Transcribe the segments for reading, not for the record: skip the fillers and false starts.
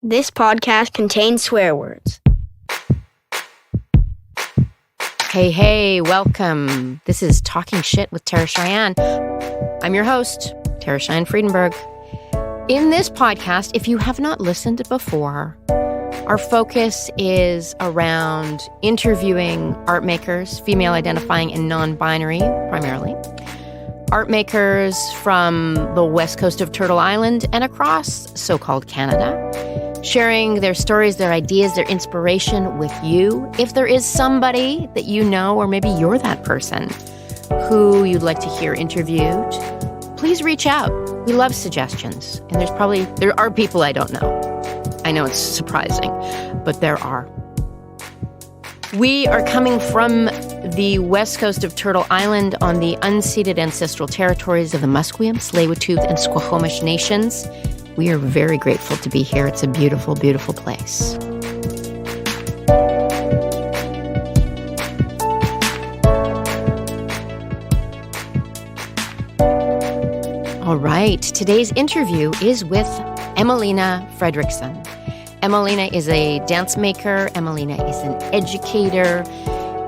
This podcast contains swear words. Hey, welcome. This is Talking Shit with Cheyenne. I'm your host, Cheyenne Friedenberg. In this podcast, if you have not listened before, our focus is around interviewing art makers, female identifying and non-binary primarily, art makers from the west coast of Turtle Island and across so-called Canada, sharing their stories, their ideas, their inspiration with you. If there is somebody that you know, or maybe you're that person who you'd like to hear interviewed, please reach out. We love suggestions. And there are people I don't know. I know it's surprising, but there are. We are coming from the west coast of Turtle Island on the unceded ancestral territories of the Musqueam, Tsleil-Waututh, and Squamish nations. We are very grateful to be here. It's a beautiful, beautiful place. All right, today's interview is with Emmalena Fredriksson. Emmalena is a dance maker. Emmalena is an educator.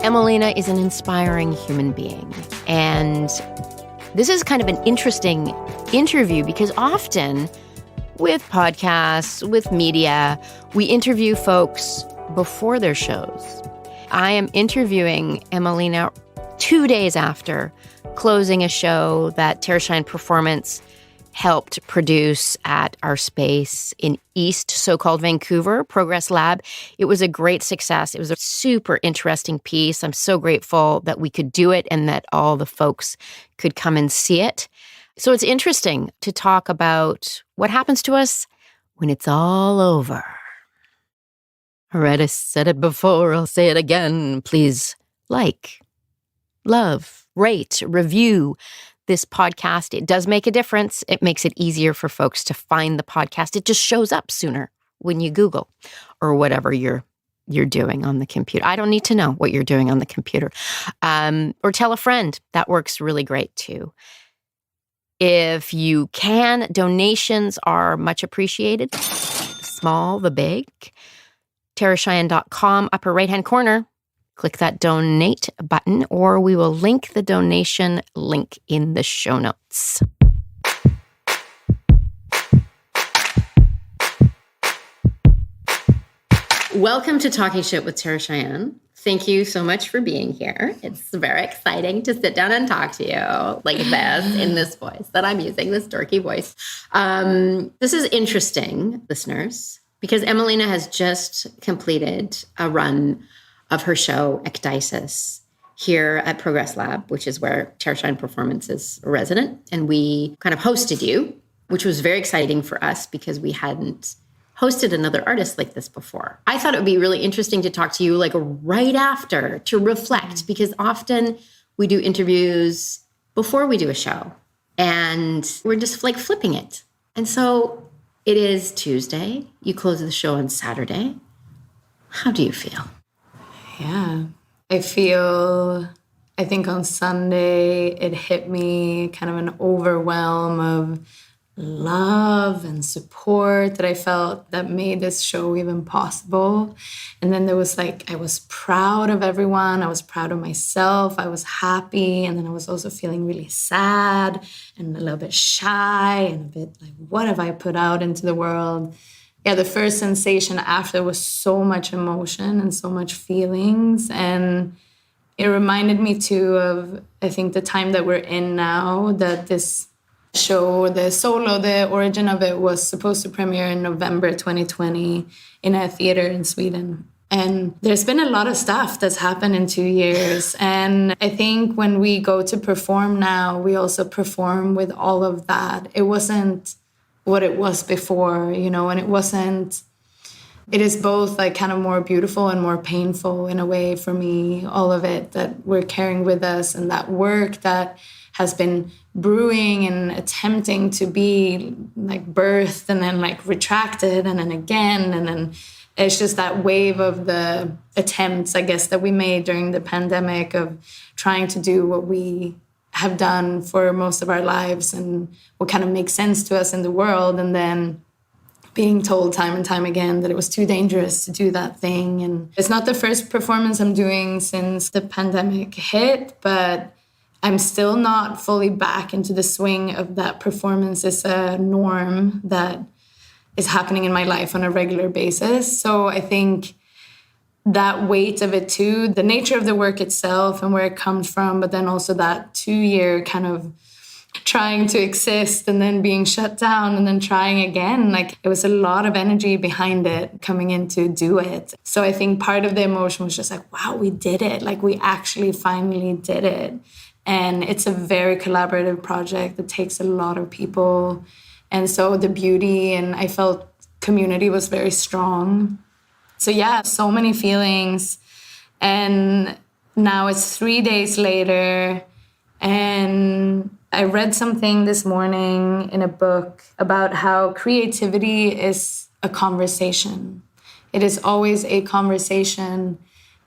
Emmalena is an inspiring human being. And this is kind of an interesting interview because often with podcasts, with media, we interview folks before their shows. I am interviewing Emmalena 2 days after closing a show that Cheyenne Performance helped produce at our space in East, so-called Vancouver, Progress Lab. It was a great success. It was a super interesting piece. I'm so grateful that we could do it and that all the folks could come and see it. So it's interesting to talk about what happens to us when it's all over. All right, I said it before, I'll say it again. Please like, love, rate, review this podcast. It does make a difference. It makes it easier for folks to find the podcast. It just shows up sooner when you Google or whatever you're doing on the computer. I don't need to know what you're doing on the computer. Or tell a friend. That works really great too. If you can, donations are much appreciated. The small, the big. TerraCheyenne.com, upper right-hand corner. Click that donate button, or we will link the donation link in the show notes. Welcome to Talking Shit with Cheyenne. Thank you so much for being here. It's very exciting to sit down and talk to you like this, in this voice that I'm using, this dorky voice. This is interesting, listeners, because Emmalena has just completed a run of her show, Ecdysis, here at Progress Lab, which is where Cheyenne Performance is a resident. And we kind of hosted you, which was very exciting for us because we hadn't hosted another artist like this before. I thought it would be really interesting to talk to you like right after to reflect, because often we do interviews before we do a show and we're just like flipping it. And so it is Tuesday. You close the show on Saturday. How do you feel? Yeah, I think on Sunday it hit me kind of an overwhelm of love and support that I felt that made this show even possible. And then there was I was proud of everyone. I was proud of myself. I was happy. And then I was also feeling really sad and a little bit shy and a bit like, what have I put out into the world? Yeah, the first sensation after was so much emotion and so much feelings. And it reminded me too of, I think, the time that we're in now, that this show, the solo, the origin of it was supposed to premiere in November 2020 in a theater in Sweden. And there's been a lot of stuff that's happened in 2 years. And I think when we go to perform now, we also perform with all of that. It wasn't what it was before, and it is both like kind of more beautiful and more painful in a way for me, all of it that we're carrying with us and that work that has been brewing and attempting to be like birthed and then like retracted and then again. And then it's just that wave of the attempts, I guess, that we made during the pandemic of trying to do what we have done for most of our lives and what kind of makes sense to us in the world. And then being told time and time again that it was too dangerous to do that thing. And it's not the first performance I'm doing since the pandemic hit, but I'm still not fully back into the swing of that performance is a norm that is happening in my life on a regular basis. So I think that weight of it too, the nature of the work itself and where it comes from, but then also that 2-year kind of trying to exist and then being shut down and then trying again. Like, it was a lot of energy behind it coming in to do it. So I think part of the emotion was just like, wow, we did it. Like, we actually finally did it. And it's a very collaborative project that takes a lot of people. And so the beauty, and I felt community was very strong. So yeah, so many feelings. And now it's 3 days later, and I read something this morning in a book about how creativity is a conversation. It is always a conversation.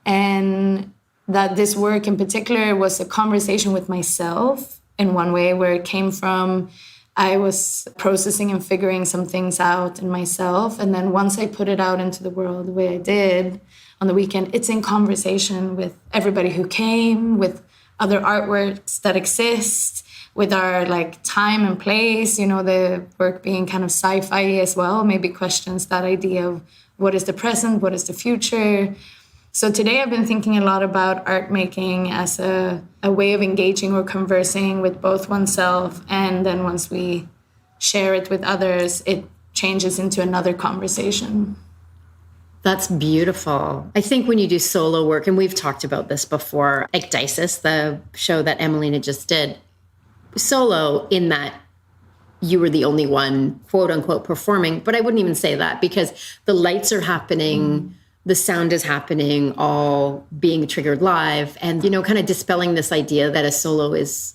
And that this work in particular was a conversation with myself in one way, where it came from, I was processing and figuring some things out in myself. And then once I put it out into the world the way I did on the weekend, it's in conversation with everybody who came, with other artworks that exist, with our like time and place, you know, the work being kind of sci-fi as well, maybe questions that idea of what is the present, what is the future. So today I've been thinking a lot about art making as a way of engaging or conversing with both oneself, and then once we share it with others, it changes into another conversation. That's beautiful. I think when you do solo work, and we've talked about this before, like Ecdysis, the show that Emmalena just did, solo in that you were the only one, quote unquote, performing. But I wouldn't even say that, because the lights are happening, the sound is happening, all being triggered live, and, you know, kind of dispelling this idea that a solo is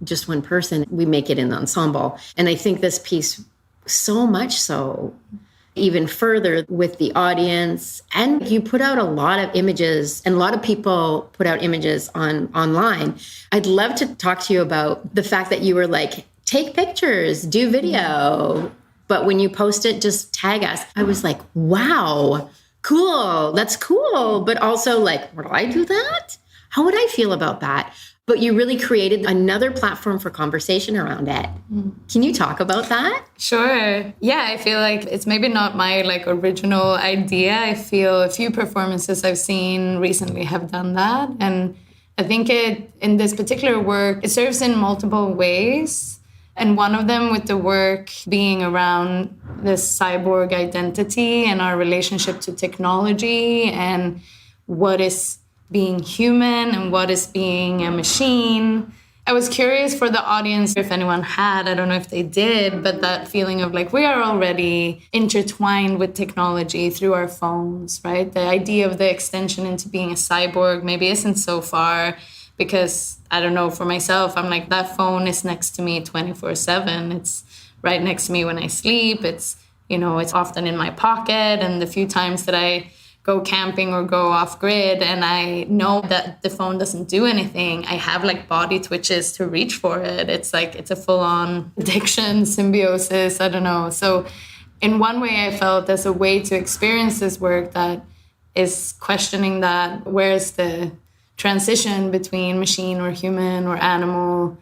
just one person. We make it in the ensemble. And I think this piece, so much so, even further with the audience. And you put out a lot of images, and a lot of people put out images online. I'd love to talk to you about the fact that you were like, take pictures, do video, but when you post it, just tag us. I was like, wow, cool, that's cool. But also like, would I do that? How would I feel about that? But you really created another platform for conversation around it. Can you talk about that? Sure. Yeah, I feel like it's maybe not my like original idea. I feel a few performances I've seen recently have done that. And I think in this particular work, it serves in multiple ways. And one of them with the work being around this cyborg identity and our relationship to technology and what is being human and what is being a machine. I was curious for the audience if anyone had, I don't know if they did, but that feeling of like, we are already intertwined with technology through our phones, right? The idea of the extension into being a cyborg maybe isn't so far, because I don't know, for myself, I'm like, that phone is next to me 24/7. It's right next to me when I sleep. It's, you know, it's often in my pocket. And the few times that I go camping or go off grid and I know that the phone doesn't do anything, I have like body twitches to reach for it. It's like, it's a full-on addiction, symbiosis, I don't know. So in one way I felt there's a way to experience this work that is questioning that, where's the transition between machine or human or animal?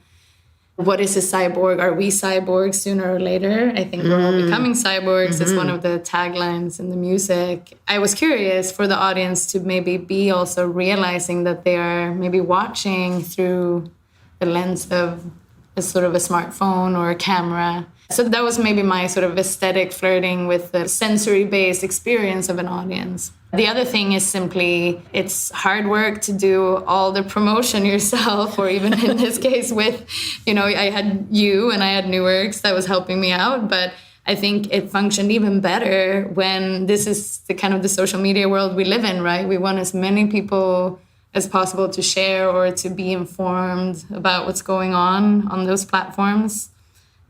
What is a cyborg? Are we cyborgs sooner or later? I think we're all becoming cyborgs. It's one of the taglines in the music. I was curious for the audience to maybe be also realizing that they are maybe watching through the lens of a sort of a smartphone or a camera. So that was maybe my sort of aesthetic flirting with the sensory-based experience of an audience. The other thing is simply, it's hard work to do all the promotion yourself, or even in this case with, you know, I had you and I had New Works that was helping me out, but I think it functioned even better when this is the kind of the social media world we live in, right? We want as many people as possible to share or to be informed about what's going on those platforms,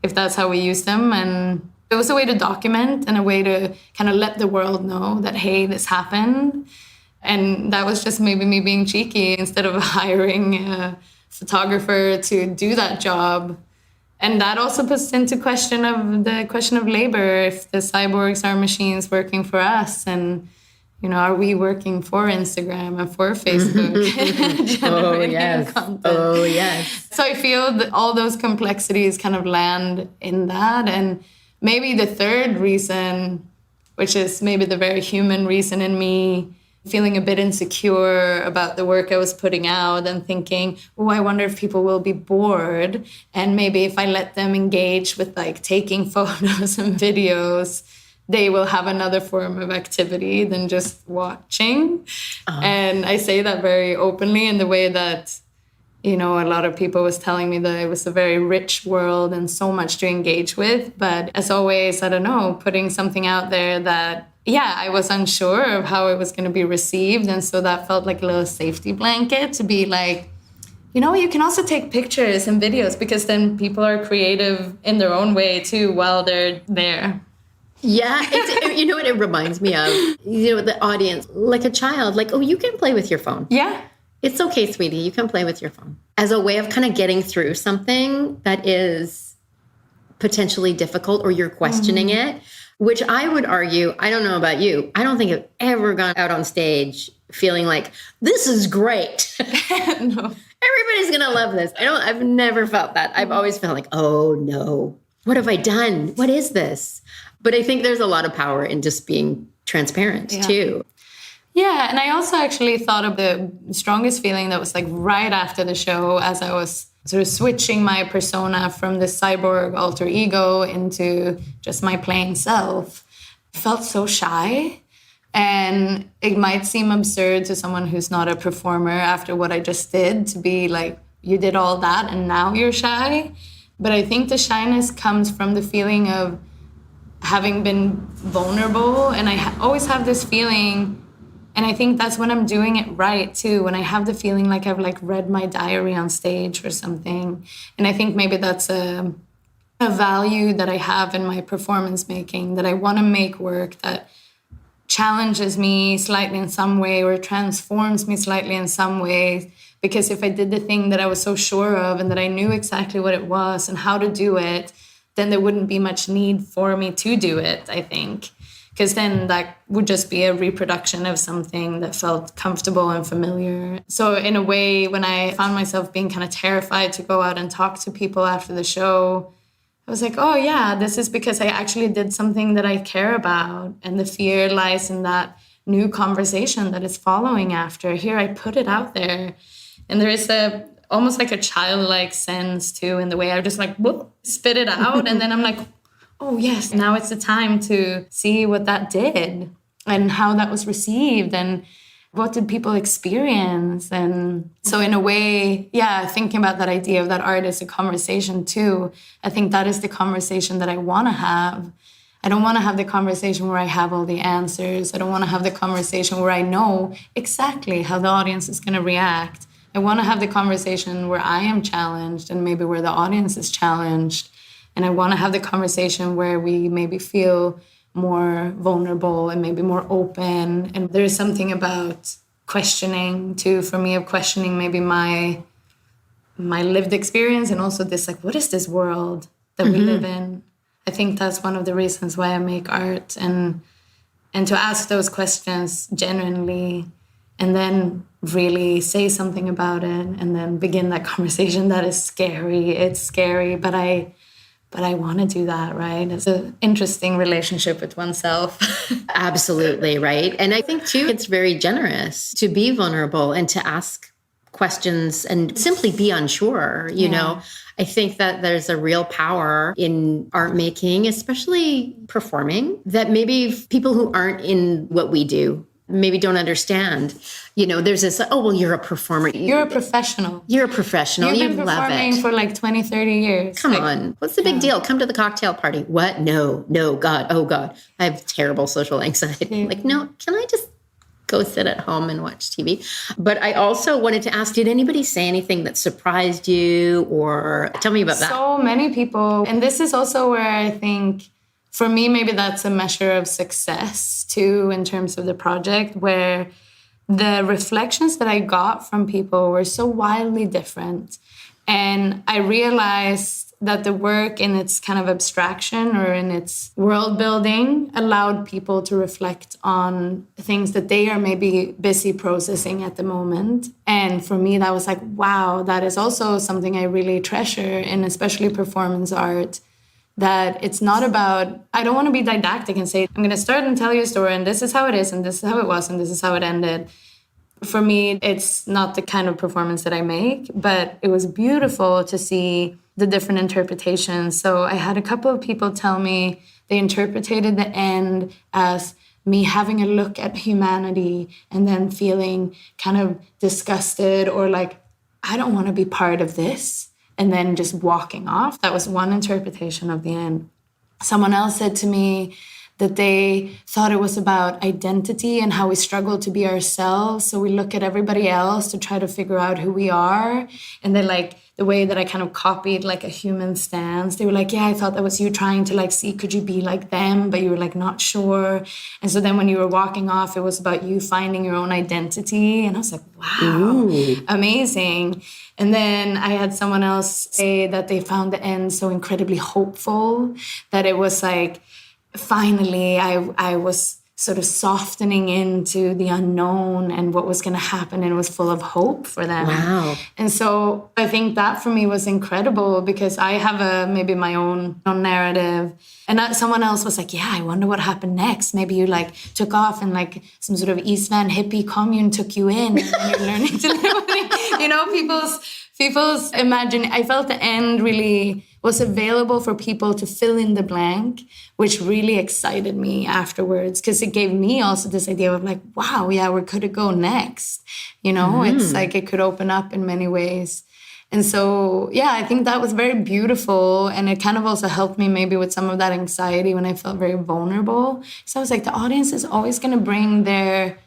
if that's how we use them. And it was a way to document and a way to kind of let the world know that, hey, this happened. And that was just maybe me being cheeky. Instead of hiring a photographer to do that job, And that also puts into question of labor. If the cyborgs are machines working for us, and are we working for Instagram and for Facebook? Oh, yes. Content. Oh, yes. So I feel that all those complexities kind of land in that. And maybe the third reason, which is maybe the very human reason in me, feeling a bit insecure about the work I was putting out and thinking, oh, I wonder if people will be bored. And maybe if I let them engage with like taking photos and videos, they will have another form of activity than just watching. And I say that very openly in the way that, a lot of people was telling me that it was a very rich world and so much to engage with. But as always, I don't know, putting something out there that, I was unsure of how it was going to be received. And so that felt like a little safety blanket to be like, you can also take pictures and videos, because then people are creative in their own way too while they're there. Yeah, you know what it reminds me of? The audience, like a child, like, oh, you can play with your phone. Yeah. It's okay, sweetie, you can play with your phone. As a way of kind of getting through something that is potentially difficult, or you're questioning it, which I would argue, I don't know about you, I don't think I've ever gone out on stage feeling like, this is great. No. Everybody's going to love this. I've never felt that. I've always felt like, oh no, what have I done? What is this? But I think there's a lot of power in just being transparent too. Yeah, and I also actually thought of the strongest feeling that was like right after the show, as I was sort of switching my persona from the cyborg alter ego into just my plain self. I felt so shy. And it might seem absurd to someone who's not a performer after what I just did to be like, you did all that and now you're shy. But I think the shyness comes from the feeling of having been vulnerable. And I always have this feeling, and I think that's when I'm doing it right too, when I have the feeling like I've like read my diary on stage or something. And I think maybe that's a value that I have in my performance making, that I want to make work that challenges me slightly in some way or transforms me slightly in some way. Because if I did the thing that I was so sure of and that I knew exactly what it was and how to do it, then there wouldn't be much need for me to do it, I think. Because then that would just be a reproduction of something that felt comfortable and familiar. So in a way, when I found myself being kind of terrified to go out and talk to people after the show, I was like, oh yeah, this is because I actually did something that I care about. And the fear lies in that new conversation that is following after. Here, I put it out there. And there is almost like a childlike sense too, in the way I just like, whoop, spit it out. And then I'm like, oh yes, now it's the time to see what that did and how that was received and what did people experience. And so in a way, thinking about that idea of that art as a conversation too, I think that is the conversation that I want to have. I don't want to have the conversation where I have all the answers. I don't want to have the conversation where I know exactly how the audience is going to react. I want to have the conversation where I am challenged and maybe where the audience is challenged. And I want to have the conversation where we maybe feel more vulnerable and maybe more open. And there's something about questioning too, for me, of questioning maybe my lived experience and also this, like, what is this world that we live in? I think that's one of the reasons why I make art, and to ask those questions genuinely and then really say something about it and then begin that conversation. That is scary. It's scary, but I want to do that, right? It's an interesting relationship with oneself. Absolutely, right? And I think, too, it's very generous to be vulnerable and to ask questions and simply be unsure, you know? I think that there's a real power in art making, especially performing, that maybe people who aren't in what we do maybe don't understand. There's this, oh, well, you're a performer. You're a professional. You're a professional. You've You been love performing it. for like 20, 30 years. Come on. What's the big deal? Come to the cocktail party. What? No, God. Oh, God. I have terrible social anxiety. Like, no, can I just go sit at home and watch TV? But I also wanted to ask, did anybody say anything that surprised you, or tell me about that? So many people. And this is also where I think, for me, maybe that's a measure of success too, in terms of the project, where the reflections that I got from people were so wildly different. And I realized that the work in its kind of abstraction or in its world building allowed people to reflect on things that they are maybe busy processing at the moment. And for me, that was like, wow, that is also something I really treasure, and especially performance art. That it's not about, I don't want to be didactic and say, I'm going to start and tell you a story, and this is how it is, and this is how it was, and this is how it ended. For me, it's not the kind of performance that I make, but it was beautiful to see the different interpretations. So I had a couple of people tell me they interpreted the end as me having a look at humanity and then feeling kind of disgusted or like, I don't want to be part of this, and then just walking off. That was one interpretation of the end. Someone else said to me that they thought it was about identity and how we struggle to be ourselves. So we look at everybody else to try to figure out who we are. And then like the way that I kind of copied like a human stance, they were like, yeah, I thought that was you trying to like see, could you be like them? But you were like not sure. And so then when you were walking off, it was about you finding your own identity. And I was like, wow, amazing. And then I had someone else say that they found the end so incredibly hopeful, that it was like, finally, I was sort of softening into the unknown and what was going to happen, and it was full of hope for them. Wow. And so I think that for me was incredible, because I have maybe my own narrative. And someone else was like, yeah, I wonder what happened next. Maybe you like took off and like some sort of East Van hippie commune took you in, and then you're learning to live. You know, people's imagine. I felt the end really was available for people to fill in the blank, which really excited me afterwards, because it gave me also this idea of like, wow, yeah, where could it go next? You know, it's like it could open up in many ways. And so, yeah, I think that was very beautiful. And it kind of also helped me maybe with some of that anxiety when I felt very vulnerable. So I was like, the audience is always going to bring their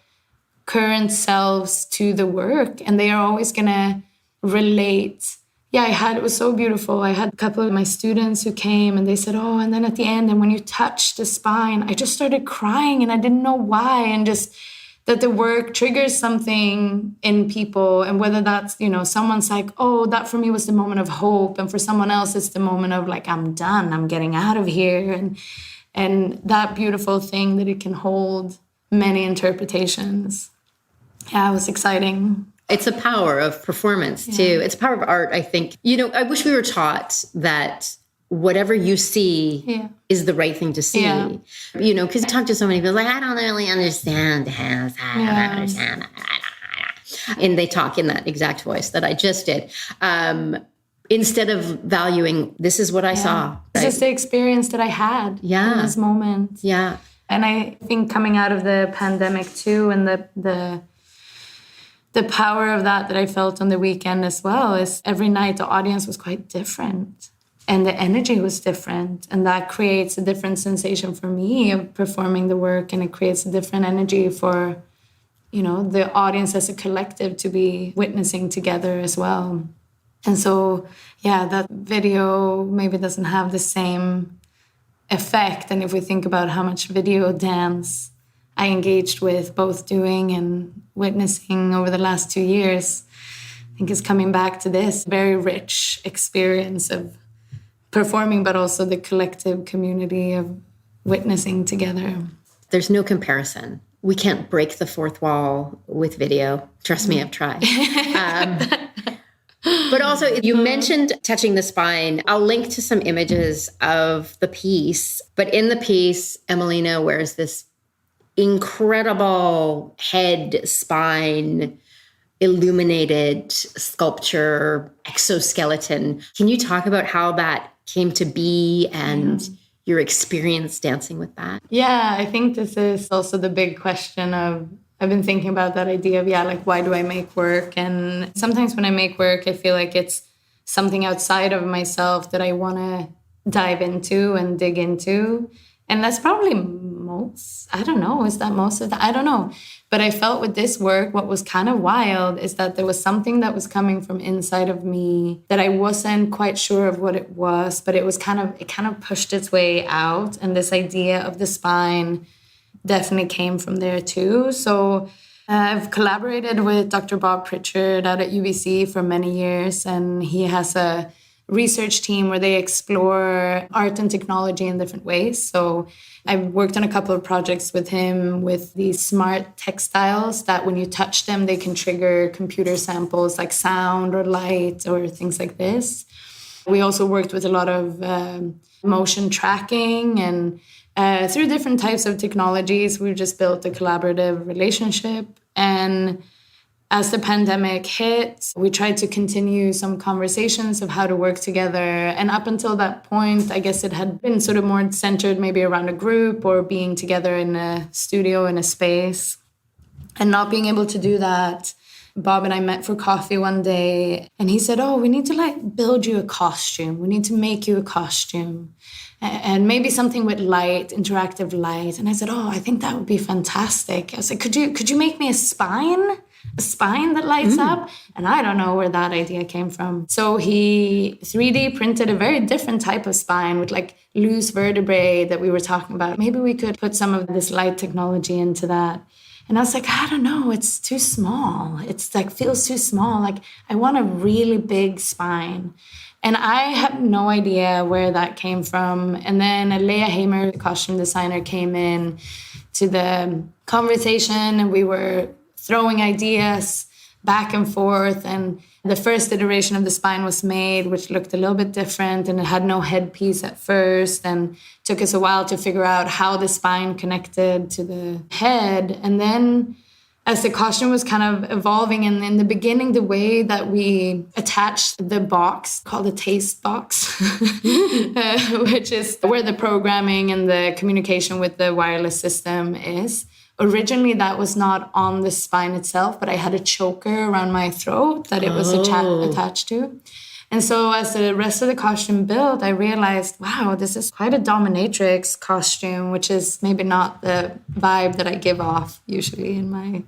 current selves to the work, and they are always going to relate. Yeah, it was so beautiful. I had a couple of my students who came and they said, oh, and then at the end, and when you touched the spine, I just started crying and I didn't know why. And just that the work triggers something in people. And whether that's, you know, someone's like, oh, that for me was the moment of hope. And for someone else, it's the moment of like, I'm done, I'm getting out of here. And that beautiful thing that it can hold many interpretations. Yeah, it was exciting. It's a power of performance, too. It's a power of art, I think. You know, I wish we were taught that whatever you see is the right thing to see. Yeah. You know, because I talk to so many people like, I don't really understand how. And they talk in that exact voice that I just did. Instead of valuing, this is what I saw. It's just the experience that I had in this moment. Yeah. And I think coming out of the pandemic, too, and the power of that I felt on the weekend as well is every night the audience was quite different and the energy was different. And that creates a different sensation for me of performing the work, and it creates a different energy for, you know, the audience as a collective to be witnessing together as well. And so, yeah, that video maybe doesn't have the same effect. And if we think about how much video dance I engaged with, both doing and witnessing over the last 2 years, I think it's coming back to this very rich experience of performing, but also the collective community of witnessing together. There's no comparison. We can't break the fourth wall with video. Trust me, I've tried. But also, you mentioned touching the spine. I'll link to some images of the piece. But in the piece, Emmalena wears this incredible head, spine, illuminated sculpture, exoskeleton. Can you talk about how that came to be and your experience dancing with that? Yeah, I think this is also the big question of, I've been thinking about that idea of, like, why do I make work? And sometimes when I make work, I feel like it's something outside of myself that I want to dive into and dig into. And that's probably I don't know, is that most of that? I don't know. But I felt with this work, what was kind of wild is that there was something that was coming from inside of me that I wasn't quite sure of what it was, but it kind of pushed its way out. And this idea of the spine definitely came from there too. So I've collaborated with Dr. Bob Pritchard out at UBC for many years, and he has a research team where they explore art and technology in different ways. So I've worked on a couple of projects with him with these smart textiles that when you touch them, they can trigger computer samples like sound or light or things like this. We also worked with a lot of motion tracking, and through different types of technologies, we've just built a collaborative relationship. And as the pandemic hit, we tried to continue some conversations of how to work together. And up until that point, I guess it had been sort of more centered maybe around a group or being together in a studio, in a space. And not being able to do that, Bob and I met for coffee one day, and he said, oh, we need to like build you a costume. We need to make you a costume. And maybe something with light, interactive light. And I said, oh, I think that would be fantastic. I was like, could you make me a spine? A spine that lights up? And I don't know where that idea came from. So he 3D printed a very different type of spine with like loose vertebrae that we were talking about. Maybe we could put some of this light technology into that. And I was like, I don't know, it's too small. It's like, feels too small. Like I want a really big spine. And I have no idea where that came from. And then Leah Hamer, the costume designer, came in to the conversation, and we were throwing ideas back and forth. And the first iteration of the spine was made, which looked a little bit different, and it had no headpiece at first. And it took us a while to figure out how the spine connected to the head. And then as the costume was kind of evolving, and in the beginning, the way that we attached the box, called a taste box, which is where the programming and the communication with the wireless system is. Originally, that was not on the spine itself, but I had a choker around my throat that it was attached to. And so as the rest of the costume built, I realized, wow, this is quite a dominatrix costume, which is maybe not the vibe that I give off usually in my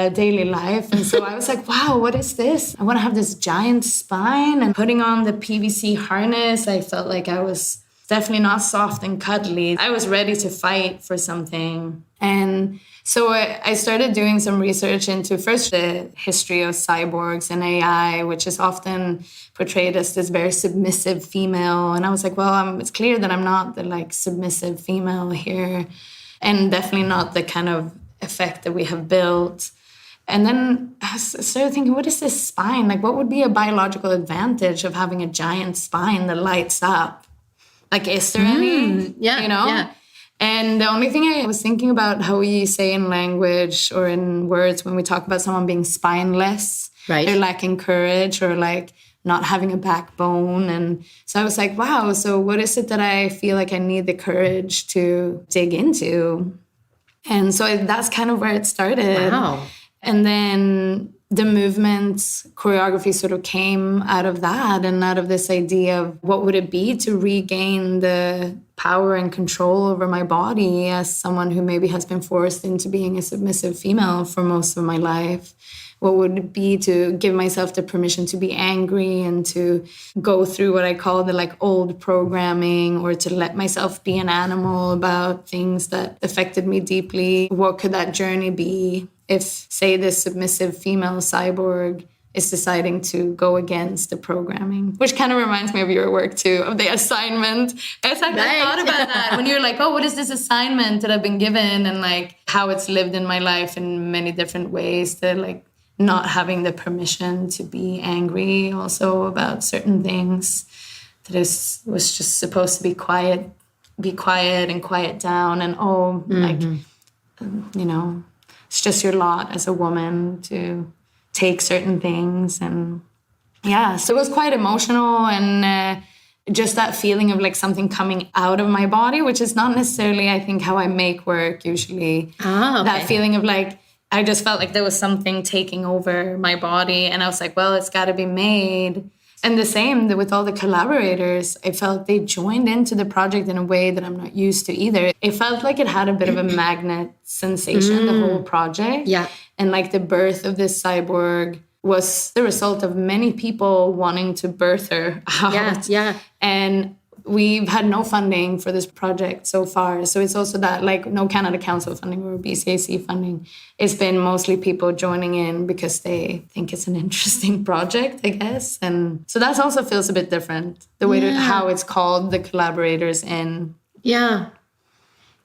daily life. And so I was like, wow, what is this? I want to have this giant spine. And putting on the PVC harness, I felt like I was definitely not soft and cuddly. I was ready to fight for something. And so I started doing some research into first the history of cyborgs and AI, which is often portrayed as this very submissive female. And I was like, well, it's clear that I'm not the like submissive female here, and definitely not the kind of effect that we have built. And then I started thinking, what is this spine? Like, what would be a biological advantage of having a giant spine that lights up? Like, is there any, you know? Yeah. And the only thing I was thinking about how we say in language or in words when we talk about someone being spineless, right? They're lacking courage or like not having a backbone. And so I was like, wow, so what is it that I feel like I need the courage to dig into? And so that's kind of where it started. Wow. And then the movement choreography sort of came out of that, and out of this idea of what would it be to regain the power and control over my body as someone who maybe has been forced into being a submissive female for most of my life. What would it be to give myself the permission to be angry and to go through what I call the like old programming, or to let myself be an animal about things that affected me deeply? What could that journey be if, say, this submissive female cyborg is deciding to go against the programming? Which kind of reminds me of your work too, of the assignment. It's like, right. I thought about that when you're like, oh, what is this assignment that I've been given, and like how it's lived in my life in many different ways, to like not having the permission to be angry also about certain things, that was just supposed to be quiet and quiet down, and like, you know, it's just your lot as a woman to take certain things. And yeah, so it was quite emotional, and just that feeling of like something coming out of my body, which is not necessarily, I think, how I make work usually. Oh, okay. That feeling of like, I just felt like there was something taking over my body, and I was like, well, it's got to be made. And the same with all the collaborators, I felt they joined into the project in a way that I'm not used to either. It felt like it had a bit of a magnet sensation, the whole project. Yeah. And like the birth of this cyborg was the result of many people wanting to birth her out. Yeah. And we've had no funding for this project so far. So it's also that, like, no Canada Council funding or BCAC funding. It's been mostly people joining in because they think it's an interesting project, I guess. And so that also feels a bit different, the way how it's called, the collaborators in. Yeah.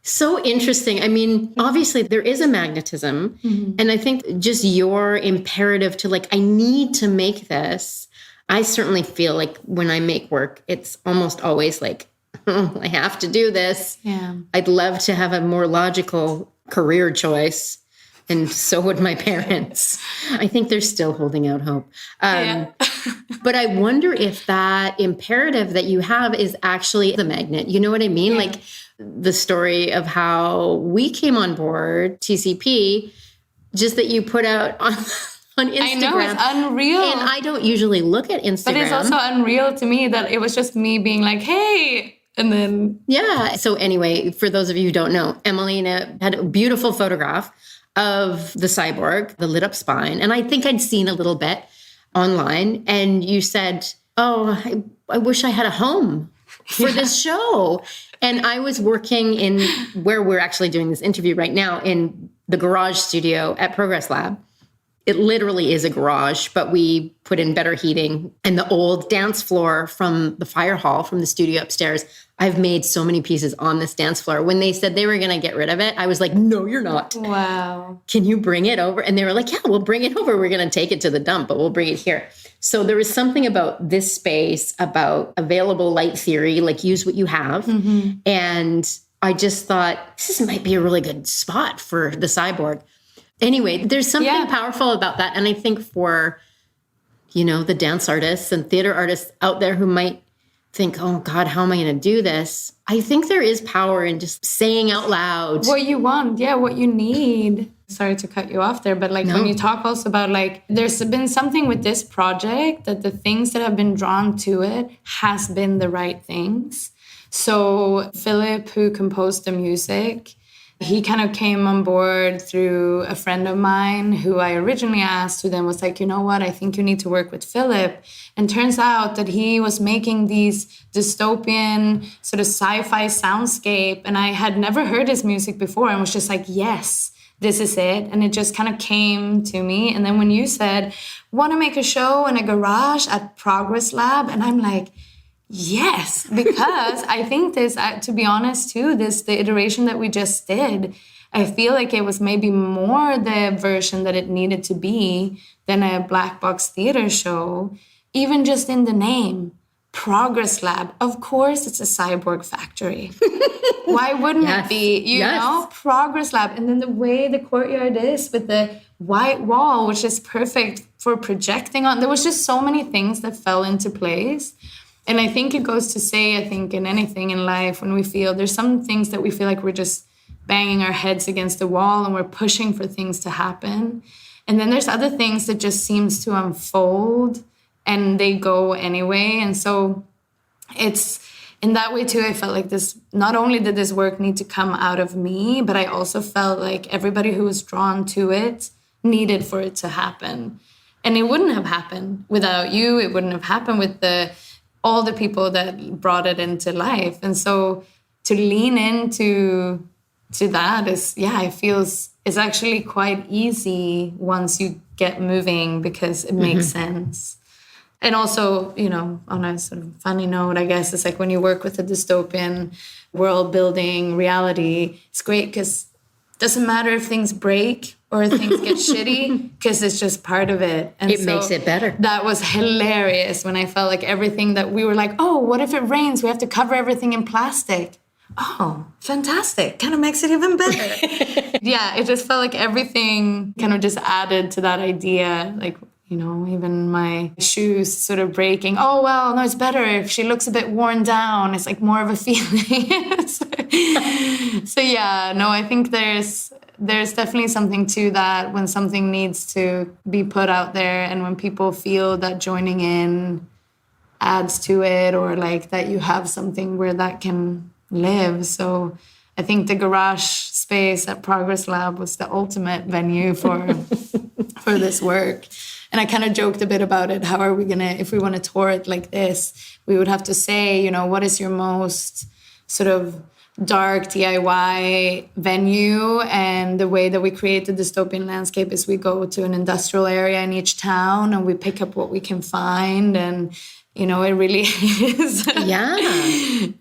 So interesting. I mean, obviously there is a magnetism. And I think just your imperative to, like, I need to make this. I certainly feel like when I make work, it's almost always like, oh, I have to do this. Yeah. I'd love to have a more logical career choice. And so would my parents. I think they're still holding out hope. But I wonder if that imperative that you have is actually the magnet. You know what I mean? Yeah. Like the story of how we came on board TCP, just that you put out on Instagram. I know, it's unreal. And I don't usually look at Instagram. But it's also unreal to me that it was just me being like, hey, and then... Yeah. So anyway, for those of you who don't know, Emmalena had a beautiful photograph of the cyborg, the lit up spine. And I think I'd seen a little bit online. And you said, oh, I wish I had a home for this show. And I was working in where we're actually doing this interview right now, in the garage studio at Progress Lab. It literally is a garage, but we put in better heating. And the old dance floor from the fire hall from the studio upstairs, I've made so many pieces on this dance floor. When they said they were going to get rid of it, I was like, no, you're not. Wow. Can you bring it over? And they were like, yeah, we'll bring it over. We're going to take it to the dump, but we'll bring it here. So there was something about this space, about available light theory, like use what you have. And I just thought, this might be a really good spot for the cyborg. Anyway, there's something powerful about that. And I think for, you know, the dance artists and theater artists out there who might think, oh God, how am I going to do this? I think there is power in just saying out loud what you want. Yeah, what you need. Sorry to cut you off there, but like when you talk also about, like, there's been something with this project that the things that have been drawn to it has been the right things. So Philip, who composed the music, he kind of came on board through a friend of mine who I originally asked, who then was like, you know what, I think you need to work with Philip. And turns out that he was making these dystopian sort of sci-fi soundscape. And I had never heard his music before and was just like, yes, this is it. And it just kind of came to me. And then when you said, want to make a show in a garage at Progress Lab? And I'm like, yes, because I think this, to be honest too, the iteration that we just did, I feel like it was maybe more the version that it needed to be than a black box theater show, even just in the name, Progress Lab. Of course, it's a cyborg factory. Why wouldn't it be, you know, Progress Lab? And then the way the courtyard is with the white wall, which is perfect for projecting on. There was just so many things that fell into place. And I think it goes to say, I think in anything in life, when we feel there's some things that we feel like we're just banging our heads against the wall and we're pushing for things to happen. And then there's other things that just seems to unfold and they go anyway. And so it's in that way too, I felt like this, not only did this work need to come out of me, but I also felt like everybody who was drawn to it needed for it to happen. And it wouldn't have happened without you. It wouldn't have happened with all the people that brought it into life. And so to lean into that is, it feels it's actually quite easy once you get moving because it makes sense. And also, you know, on a sort of funny note, I guess, it's like when you work with a dystopian world building reality, it's great because it doesn't matter if things break or things get shitty, because it's just part of it. And it makes it better. That was hilarious when I felt like everything that we were like, oh, what if it rains? We have to cover everything in plastic. Oh, fantastic. Kind of makes it even better. Yeah, it just felt like everything kind of just added to that idea. Like, you know, even my shoes sort of breaking. Oh, well, no, it's better if she looks a bit worn down. It's like more of a feeling. So yeah, no, I think there's definitely something to that when something needs to be put out there and when people feel that joining in adds to it, or like that you have something where that can live. So I think the garage space at Progress Lab was the ultimate venue for this work. And I kind of joked a bit about it. How are we going to, if we want to tour it like this, we would have to say, you know, what is your most sort of dark DIY venue? And the way that we create the dystopian landscape is we go to an industrial area in each town and we pick up what we can find. And, you know, it really is. Yeah.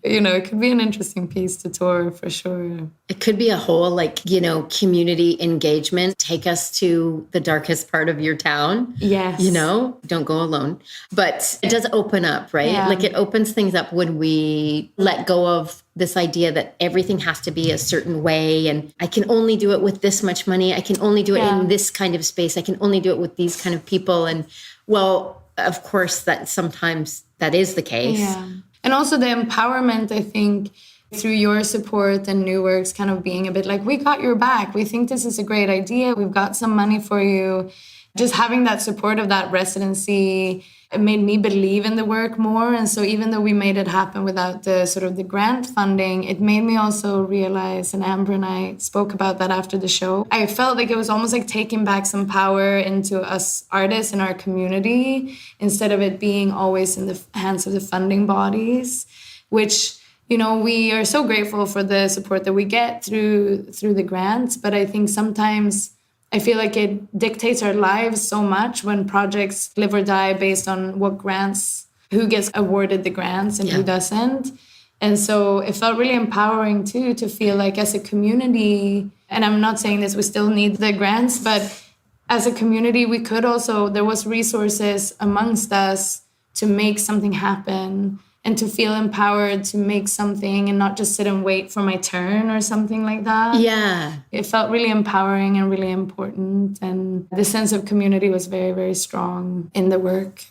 You know, it could be an interesting piece to tour for sure. It could be a whole, like, you know, community engagement. Take us to the darkest part of your town. Yes. You know, don't go alone. But it does open up, right? Yeah. Like, it opens things up when we let go of this idea that everything has to be a certain way. And I can only do it with this much money. I can only do it in this kind of space. I can only do it with these kind of people. And, well, of course, that sometimes that is the case. Yeah. And also the empowerment, I think, through your support and New Works kind of being a bit like, we got your back. We think this is a great idea. We've got some money for you. Just having that support of that residency, it made me believe in the work more. And so even though we made it happen without the sort of the grant funding, it made me also realize, and Amber and I spoke about that after the show, I felt like it was almost like taking back some power into us artists in our community, instead of it being always in the hands of the funding bodies, which, you know, we are so grateful for the support that we get through the grants. But I think sometimes I feel like it dictates our lives so much when projects live or die based on what grants, who gets awarded the grants and who doesn't. And so it felt really empowering too, to feel like as a community, and I'm not saying this, we still need the grants, but as a community, we could also, there was resources amongst us to make something happen and to feel empowered to make something and not just sit and wait for my turn or something like that. Yeah. It felt really empowering and really important. And the sense of community was very, very strong in the work.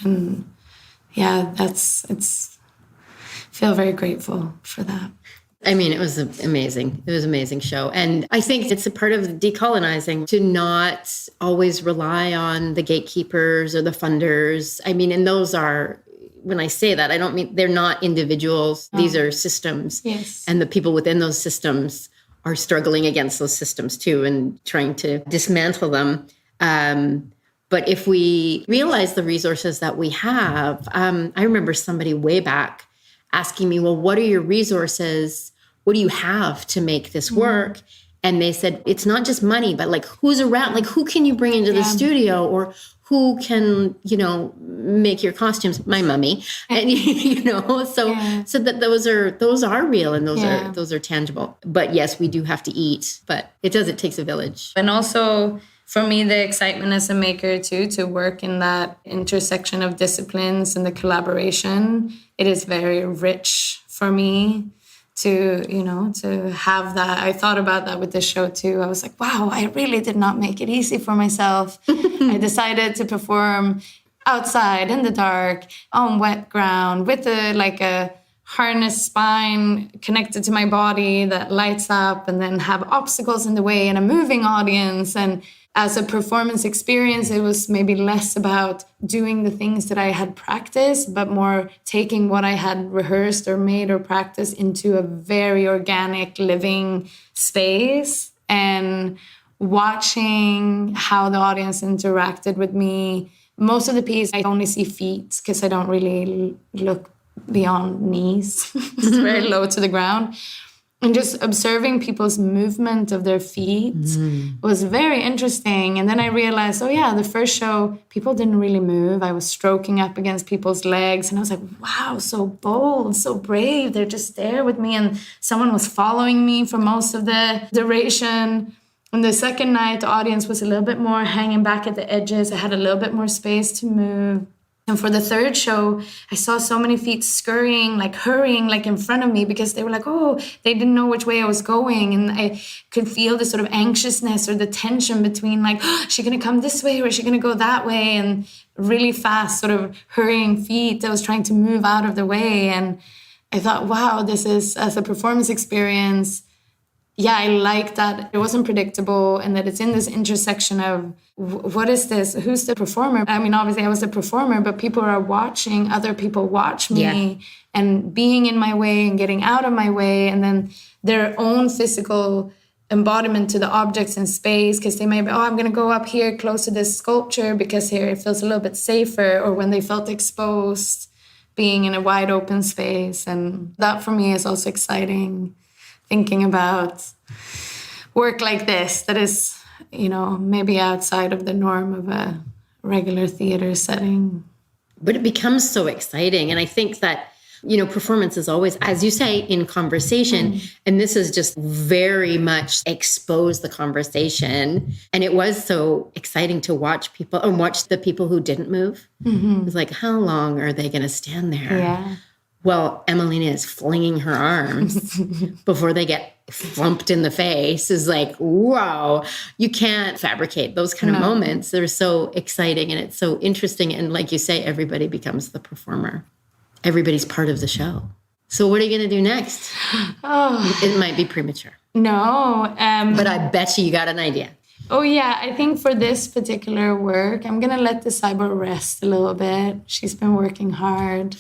And yeah, feel very grateful for that. I mean, it was amazing. It was an amazing show. And I think it's a part of decolonizing to not always rely on the gatekeepers or the funders. I mean, and those are, when I say that, I don't mean they're not individuals. These are systems. Yes. And the people within those systems are struggling against those systems too and trying to dismantle them. But if we realize the resources that we have, I remember somebody way back asking me, well, what are your resources? What do you have to make this work? And they said, it's not just money, but like who's around, like who can you bring into the studio, or who can, you know, make your costumes? My mummy. And, you know, so that those are real and those are tangible. But yes, we do have to eat, but it takes a village. And also for me, the excitement as a maker too, to work in that intersection of disciplines and the collaboration, it is very rich for me to, you know, to have that. I thought about that with this show too. I was like, wow, I really did not make it easy for myself. I decided to perform outside in the dark on wet ground with a harness spine connected to my body that lights up, and then have obstacles in the way and a moving audience. And as a performance experience, it was maybe less about doing the things that I had practiced, but more taking what I had rehearsed or made or practiced into a very organic living space and watching how the audience interacted with me. Most of the piece, I only see feet because I don't really look beyond knees. It's very low to the ground. And just observing people's movement of their feet was very interesting. And then I realized, oh yeah, the first show, people didn't really move. I was stroking up against people's legs. And I was like, wow, so bold, so brave. They're just there with me. And someone was following me for most of the duration. And the second night, the audience was a little bit more hanging back at the edges. I had a little bit more space to move. And for the third show, I saw so many feet scurrying, like hurrying, like in front of me, because they were like, oh, they didn't know which way I was going. And I could feel the sort of anxiousness or the tension between like, oh, is she going to come this way or is she going to go that way? And really fast sort of hurrying feet that was trying to move out of the way. And I thought, wow, this is, as a performance experience, yeah, I like that it wasn't predictable and that it's in this intersection of what is this? Who's the performer? I mean, obviously I was the performer, but people are watching, other people watch me and being in my way and getting out of my way. And then their own physical embodiment to the objects in space, because they may be, I'm going to go up here close to this sculpture because here it feels a little bit safer, or when they felt exposed being in a wide open space. And that for me is also exciting, thinking about work like this that is, maybe outside of the norm of a regular theater setting. But it becomes so exciting. And I think that, performance is always, as you say, in conversation. And this is just very much exposed the conversation. And it was so exciting to watch people and watch the people who didn't move. It was like, how long are they going to stand there? Yeah. Well, Emmalena is flinging her arms before they get thumped in the face. Is like, wow, you can't fabricate those kind of moments. They're so exciting and it's so interesting. And like you say, everybody becomes the performer. Everybody's part of the show. So what are you going to do next? It might be premature. No. But I bet you got an idea. Oh, yeah. I think for this particular work, I'm going to let the cyborg rest a little bit. She's been working hard.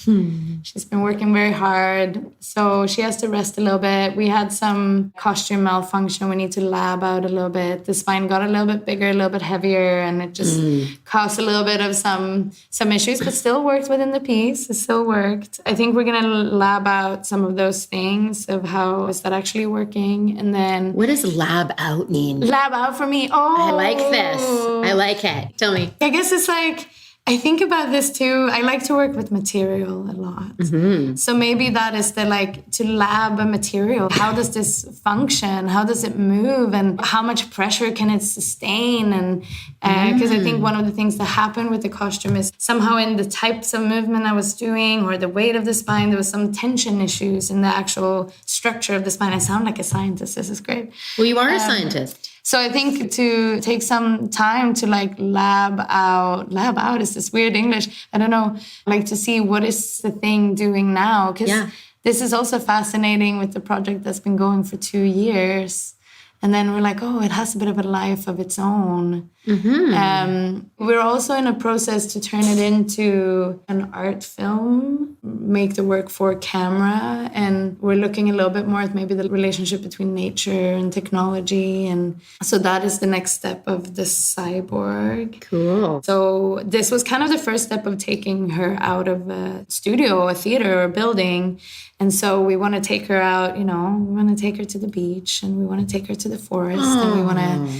She's been working very hard. So she has to rest a little bit. We had some costume malfunction. We need to lab out a little bit. The spine got a little bit bigger, a little bit heavier, and it just caused a little bit of some issues, but still worked within the piece. It still worked. I think we're going to lab out some of those things of how is that actually working. And then... What does lab out mean? Lab out for me. I like this. I like it. Tell me. I guess it's like, I think about this too. I like to work with material a lot. So maybe that is to lab a material. How does this function? How does it move? And how much pressure can it sustain? And because I think one of the things that happened with the costume is somehow in the types of movement I was doing or the weight of the spine, there was some tension issues in the actual structure of the spine. I sound like a scientist. This is great. Well, you are a scientist. So I think to take some time to lab out is this weird English. I don't know, to see what is the thing doing now. Because this is also fascinating with the project that's been going for 2 years. And then we're like, it has a bit of a life of its own. We're also in a process to turn it into an art film, make the work for camera. And we're looking a little bit more at maybe the relationship between nature and technology. And so that is the next step of the cyborg. Cool. So this was kind of the first step of taking her out of a studio, a theater, or a building. And so we want to take her out, we want to take her to the beach and we want to take her to the forest and we want to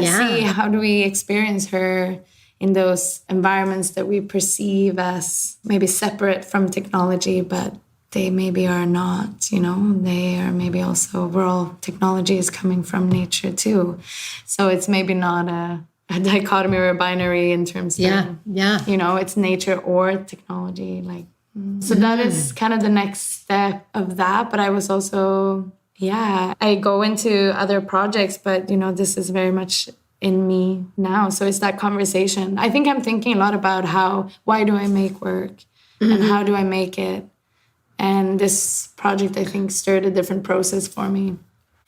see how do we experience her in those environments that we perceive as maybe separate from technology, but they maybe are not, they are maybe also, technology is coming from nature too. So it's maybe not a dichotomy or a binary in terms of, it's nature or technology, So that is kind of the next step of that. But I was also, I go into other projects, but, this is very much in me now. So it's that conversation. I think I'm thinking a lot about why do I make work and how do I make it? And this project, I think, stirred a different process for me.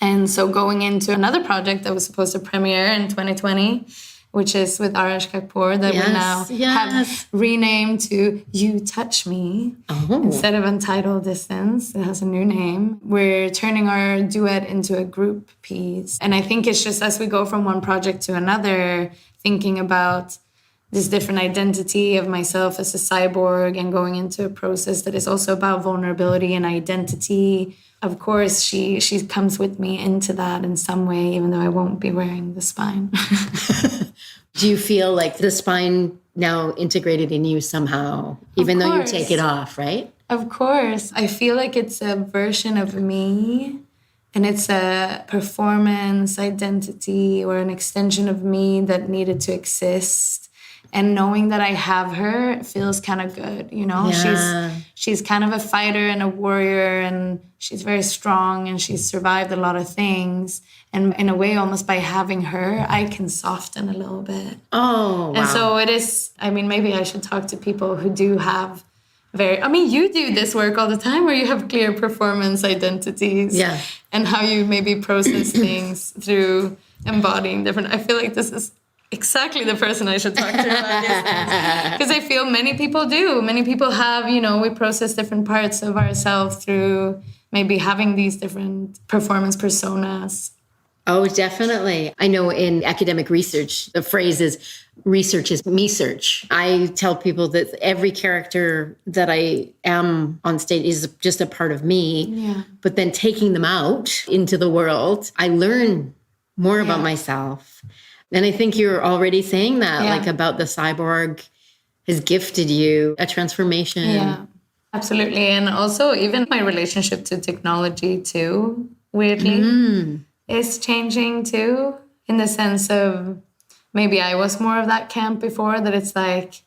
And so going into another project that was supposed to premiere in 2020, which is with Arash Kakpour, that we now have renamed to You Touch Me. Instead of Untitled Distance. It has a new name. We're turning our duet into a group piece. And I think it's just as we go from one project to another, thinking about this different identity of myself as a cyborg and going into a process that is also about vulnerability and identity. Of course, she comes with me into that in some way, even though I won't be wearing the spine. Do you feel like the spine now integrated in you somehow, even though you take it off, right? Of course. I feel like it's a version of me and it's a performance identity or an extension of me that needed to exist. And knowing that I have her feels kind of good, She's kind of a fighter and a warrior, and she's very strong, and she's survived a lot of things. And in a way, almost by having her, I can soften a little bit. Oh, wow. And so it is, maybe I should talk to people who do have you do this work all the time where you have clear performance identities. Yeah. And how you maybe process things through embodying different. I feel like this is exactly the person I should talk to about these things. Because I feel many people do. Many people have, we process different parts of ourselves through maybe having these different performance personas. Oh, definitely. I know in academic research, the phrase is research is me search. I tell people that every character that I am on stage is just a part of me. Yeah. But then taking them out into the world, I learn more about myself. And I think you're already saying that, like about the cyborg has gifted you a transformation. Yeah, absolutely. And also even my relationship to technology too, weirdly, is changing too, in the sense of maybe I was more of that camp before, that it's like,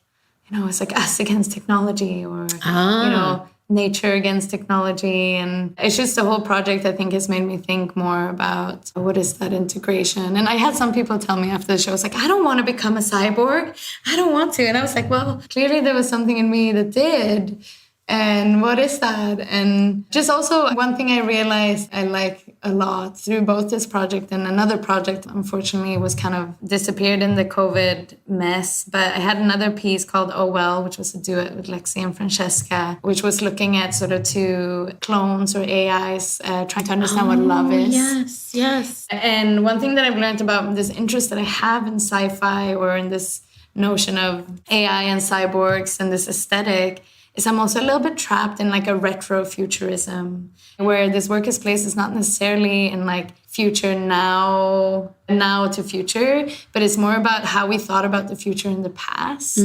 you know, it's like us against technology, or, you know, nature against technology. And it's just the whole project, I think, has made me think more about what is that integration. And I had some people tell me after the show, it's like, I don't want to become a cyborg. I don't want to. And I was like, well, clearly there was something in me that did. And what is that? And just also one thing I realized I like a lot through both this project and another project, unfortunately, was kind of disappeared in the COVID mess. But I had another piece called Oh Well, which was a duet with Lexi and Francesca, which was looking at sort of two clones or AIs trying to understand what love is. Yes, yes. And one thing that I've learned about this interest that I have in sci-fi, or in this notion of AI and cyborgs and this aesthetic, is I'm also a little bit trapped in like a retro futurism, where this work is placed is not necessarily in like future now to future, but it's more about how we thought about the future in the past.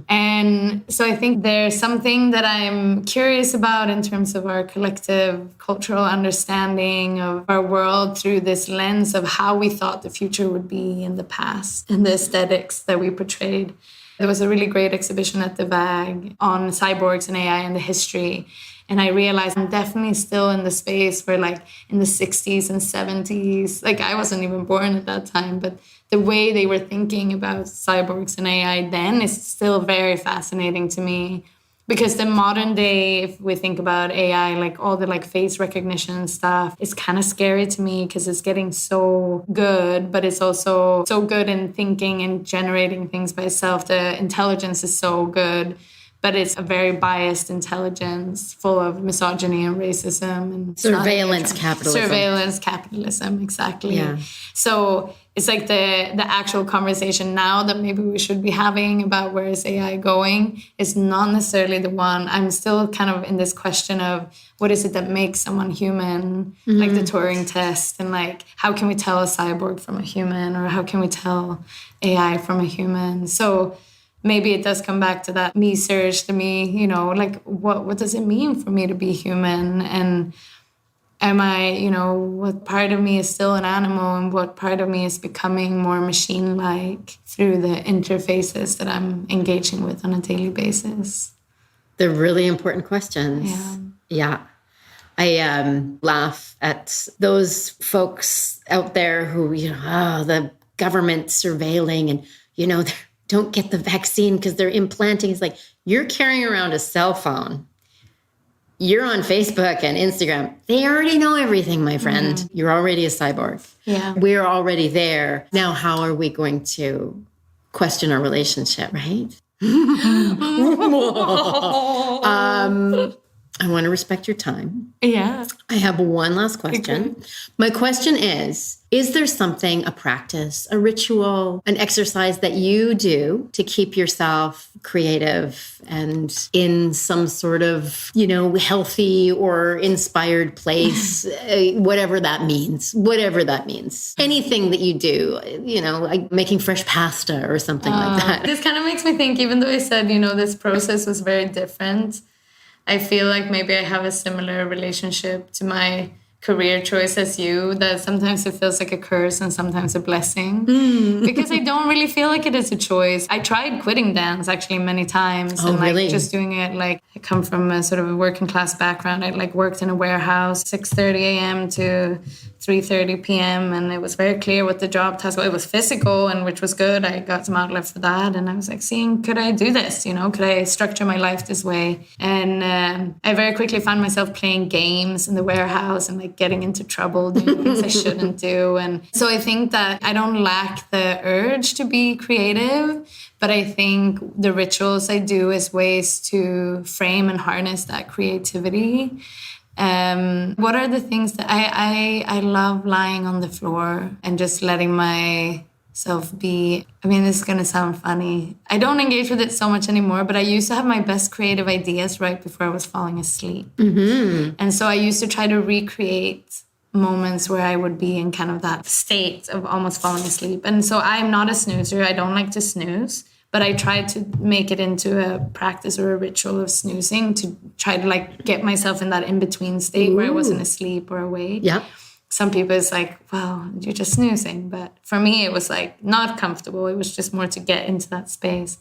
And so I think there's something that I'm curious about in terms of our collective cultural understanding of our world through this lens of how we thought the future would be in the past and the aesthetics that we portrayed. There was a really great exhibition at the VAG on cyborgs and AI and the history. And I realized I'm definitely still in the space where, like, in the 60s and 70s, like, I wasn't even born at that time, but the way they were thinking about cyborgs and AI then is still very fascinating to me. Because the modern day, if we think about AI, like all the like face recognition stuff, it's kind of scary to me because it's getting so good, but it's also so good in thinking and generating things by itself. The intelligence is so good, but it's a very biased intelligence full of misogyny and racism and surveillance capitalism. Surveillance capitalism, exactly. Yeah. So it's like the actual conversation now that maybe we should be having about where is AI going is not necessarily the one. I'm still kind of in this question of what is it that makes someone human, like the Turing test, and like how can we tell a cyborg from a human, or how can we tell AI from a human? So maybe it does come back to that me search, to me, you know, like what does it mean for me to be human? And am I, you know, what part of me is still an animal and what part of me is becoming more machine-like through the interfaces that I'm engaging with on a daily basis? They're really important questions. Yeah. I laugh at those folks out there who, you know, the government surveilling and, you know, don't get the vaccine because they're implanting. It's like, you're carrying around a cell phone. You're on Facebook and Instagram. They already know everything, my friend. You're already a cyborg. Yeah. We're already there. Now, how are we going to question our relationship, right? I want to respect your time. Yeah. I have one last question. Okay. My question is there something, a practice, a ritual, an exercise that you do to keep yourself creative and in some sort of, you know, healthy or inspired place, whatever that means, anything that you do, you know, like making fresh pasta or something like that. This kind of makes me think, even though I said, you know, this process was very different, I feel like maybe I have a similar relationship to my career choice as you, that sometimes it feels like a curse and sometimes a blessing because I don't really feel like it is a choice. I tried quitting dance actually many times and like just doing it, like I come from a sort of a working class background. I like worked in a warehouse 6:30 a.m. to 3:30 p.m. and it was very clear what the job task was. It was physical, and which was good. I got some outlet for that, and I was like, seeing, could I do this? You know, could I structure my life this way? And I very quickly found myself playing games in the warehouse and like getting into trouble, doing things I shouldn't do. And so I think that I don't lack the urge to be creative, but I think the rituals I do is ways to frame and harness that creativity. What are the things that I love lying on the floor and just letting myself be. I mean, this is going to sound funny. I don't engage with it so much anymore, but I used to have my best creative ideas right before I was falling asleep. And so I used to try to recreate moments where I would be in kind of that state of almost falling asleep. And so I'm not a snoozer. I don't like to snooze. But I tried to make it into a practice or a ritual of snoozing to try to like get myself in that in-between state where I wasn't asleep or awake. Yeah. Some people it's like, wow, you're just snoozing. But for me, it was like not comfortable. It was just more to get into that space.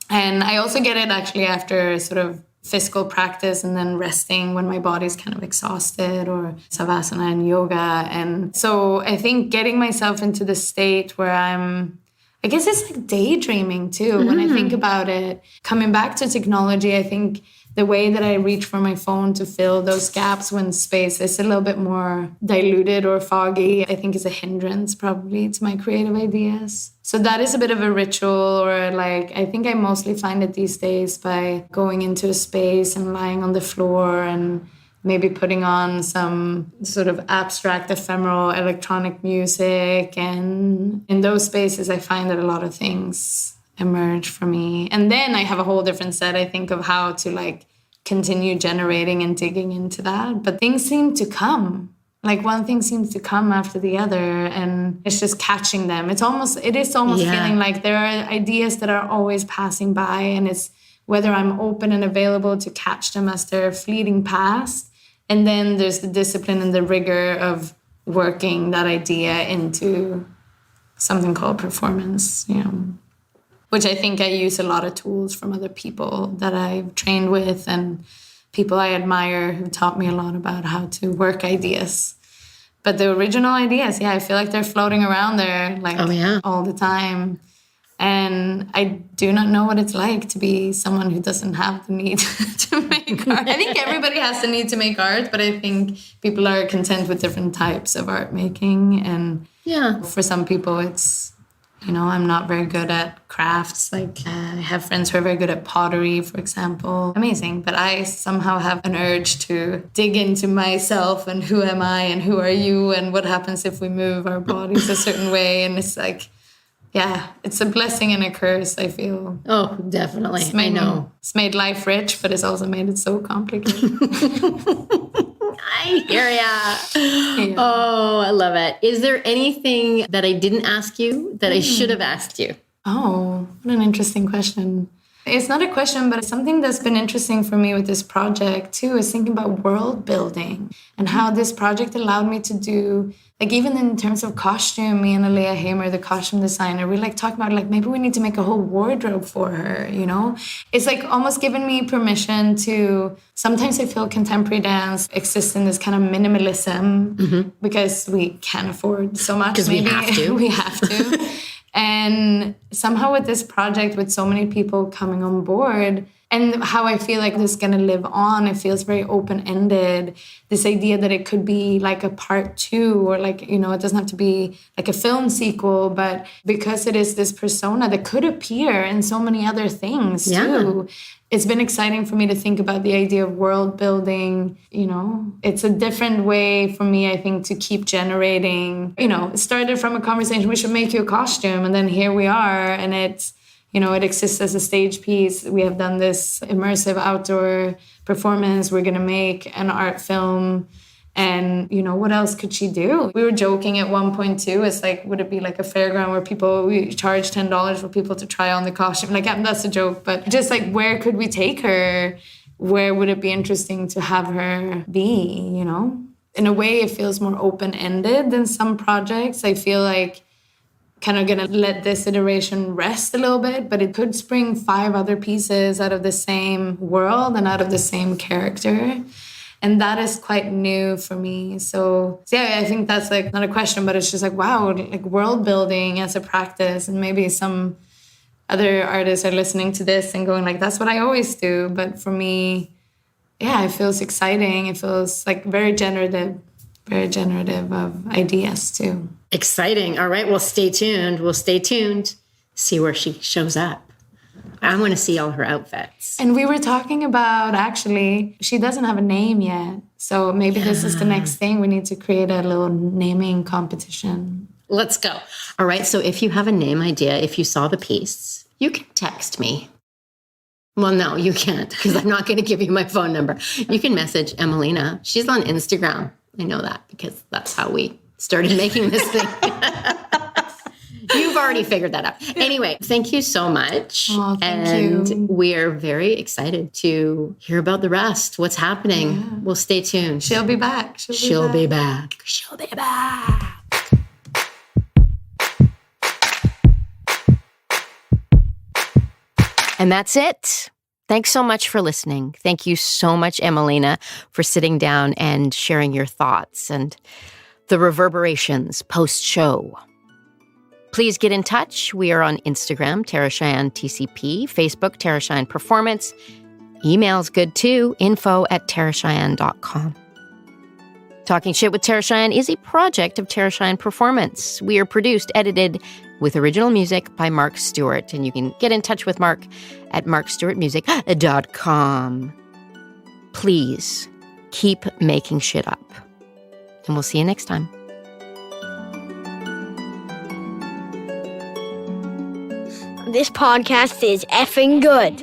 And I also get it actually after sort of physical practice and then resting when my body's kind of exhausted, or savasana and yoga. And so I think getting myself into the state where I guess it's like daydreaming too. When I think about it, coming back to technology, I think the way that I reach for my phone to fill those gaps when space is a little bit more diluted or foggy, I think is a hindrance probably to my creative ideas. So that is a bit of a ritual, or like, I think I mostly find it these days by going into a space and lying on the floor and maybe putting on some sort of abstract, ephemeral electronic music. And in those spaces, I find that a lot of things emerge for me. And then I have a whole different set, I think, of how to like continue generating and digging into that. But things seem to come. Like one thing seems to come after the other, and it's just catching them. It is almost feeling like there are ideas that are always passing by, and it's whether I'm open and available to catch them as they're fleeting past. And then there's the discipline and the rigor of working that idea into something called performance, which I think I use a lot of tools from other people that I've trained with and people I admire who taught me a lot about how to work ideas. But the original ideas, I feel like they're floating around there all the time. And I do not know what it's like to be someone who doesn't have the need to make art. I think everybody has the need to make art, but I think people are content with different types of art making. And for some people, it's, I'm not very good at crafts. Like I have friends who are very good at pottery, for example. Amazing. But I somehow have an urge to dig into myself and who am I and who are you and what happens if we move our bodies a certain way. And it's like, it's a blessing and a curse, I feel. Oh, definitely. I know. It's made life rich, but it's also made it so complicated. I hear ya. Oh, I love it. Is there anything that I didn't ask you that I should have asked you? Oh, what an interesting question. It's not a question, but it's something that's been interesting for me with this project too, is thinking about world building and how this project allowed me to do, like even in terms of costume, me and Alea Hamer, the costume designer, we like talk about like maybe we need to make a whole wardrobe for her, It's like almost given me permission to, sometimes I feel contemporary dance exists in this kind of minimalism because we can't afford so much. Because we have to. We have to. And somehow with this project, with so many people coming on board, and how I feel like this is going to live on, it feels very open-ended. This idea that it could be like a part 2 or like, it doesn't have to be like a film sequel, but because it is this persona that could appear in so many other things too. It's been exciting for me to think about the idea of world building. It's a different way for me, I think, to keep generating. It started from a conversation, we should make you a costume. And then here we are. And it's, it exists as a stage piece. We have done this immersive outdoor performance. We're going to make an art film. And, what else could she do? We were joking at one point, too. It's like, would it be like a fairground where we charge $10 for people to try on the costume? Like, that's a joke. But just like, where could we take her? Where would it be interesting to have her be, In a way, it feels more open-ended than some projects. I feel like kind of going to let this iteration rest a little bit, but it could spring 5 other pieces out of the same world and out of the same character. And that is quite new for me. So I think that's like not a question, but it's just like, wow, like world building as a practice. And maybe some other artists are listening to this and going like, that's what I always do. But for me, it feels exciting. It feels like very generative of ideas too. Exciting. All right. Well, stay tuned. See where she shows up. I want to see all her outfits. And we were talking about, actually, she doesn't have a name yet. So maybe this is the next thing. We need to create a little naming competition. Let's go. All right. So if you have a name idea, if you saw the piece, you can text me. Well, no, you can't, because I'm not going to give you my phone number. You can message Emmalena. She's on Instagram. I know that because that's how we started making this thing. You've already figured that out. Anyway, thank you so much. Oh, thank you. We're very excited to hear about the rest. What's happening? Yeah. We'll stay tuned. She'll be back. She'll be back. She'll be back. And that's it. Thanks so much for listening. Thank you so much, Emmalena, for sitting down and sharing your thoughts and the reverberations post-show. Please get in touch. We are on Instagram, Tara Cheyenne TCP, Facebook, Tara Cheyenne Performance. Email's good too, info@taracheyenne.com. Talking Shit with Tara Cheyenne is a project of Tara Cheyenne Performance. We are produced, edited, with original music by Mark Stewart. And you can get in touch with Mark at markstewartmusic.com. Please keep making shit up. And we'll see you next time. This podcast is effing good.